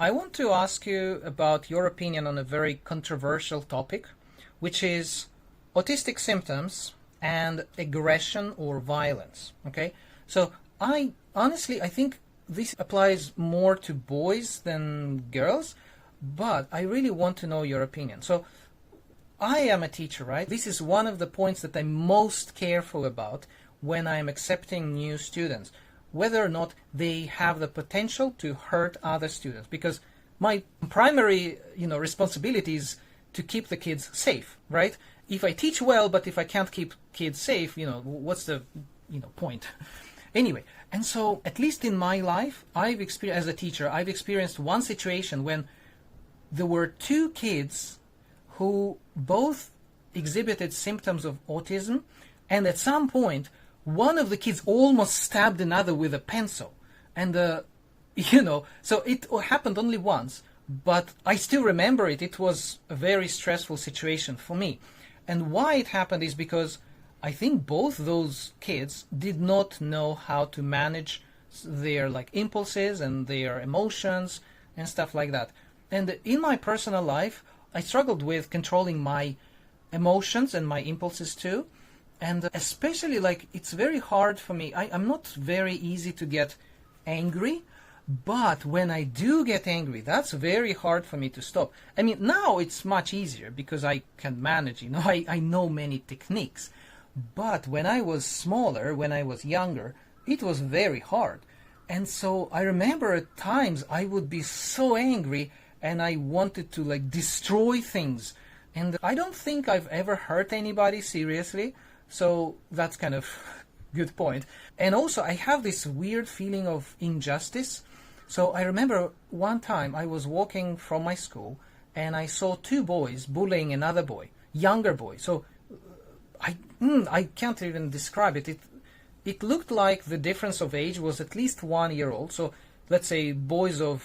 I want to ask you about your opinion on a very controversial topic, which is autistic symptoms and aggression or violence. Okay, so I think this applies more to boys than girls, but I really want to know your opinion. So I am a teacher, right? This is one of the points that I'm most careful about when I'm accepting new students, whether or not they have the potential to hurt other students, because my primary responsibility is to keep the kids safe, right? If I teach well, but if I can't keep kids safe, what's the point? Anyway, and so at least in my life, as a teacher, I've experienced one situation when there were two kids who both exhibited symptoms of autism, and at some point one of the kids almost stabbed another with a pencil. And so it happened only once, but I still remember it. It was a very stressful situation for me. And why it happened is because I think both those kids did not know how to manage their impulses and their emotions and stuff like that. And in my personal life, I struggled with controlling my emotions and my impulses too. And especially it's very hard for me. I'm not very easy to get angry, but when I do get angry, that's very hard for me to stop. I mean, now it's much easier because I can manage, I know many techniques. But when I was smaller, when I was younger, it was very hard. And so I remember at times I would be so angry and I wanted to destroy things. And I don't think I've ever hurt anybody seriously. So that's kind of good point. And also I have this weird feeling of injustice. So I remember one time I was walking from my school and I saw two boys bullying another boy, younger boy. So I can't even describe it. It looked like the difference of age was at least 1 year old. So let's say boys of,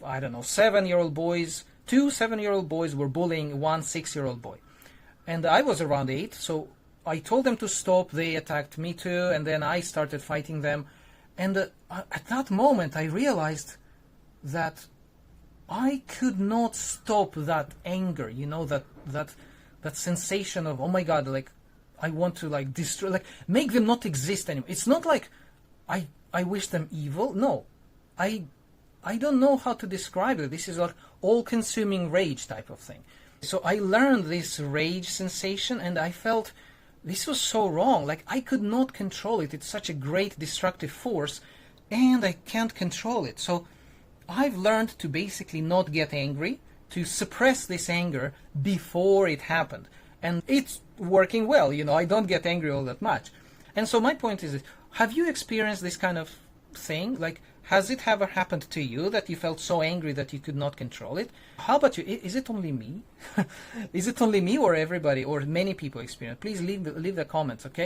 I don't know, 7-year-old boys, two 7-year-old boys were bullying one 6-year-old boy. And I was around 8, so I told them to stop. They attacked me too, and then I started fighting them. And at that moment, I realized that I could not stop that anger. That sensation of, oh my God, I want to destroy, make them not exist anymore. It's not like I wish them evil. No, I don't know how to describe it. This is all-consuming rage type of thing. So I learned this rage sensation, and I felt this was so wrong. I could not control it. It's such a great destructive force, and I can't control it. So I've learned to basically not get angry, to suppress this anger before it happened. And it's working well. I don't get angry all that much. And so my point is, have you experienced this kind of thing? Has it ever happened to you that you felt so angry that you could not control it? How about you? Is it only me? Is it only me or everybody or many people experience? Please leave the comments, okay?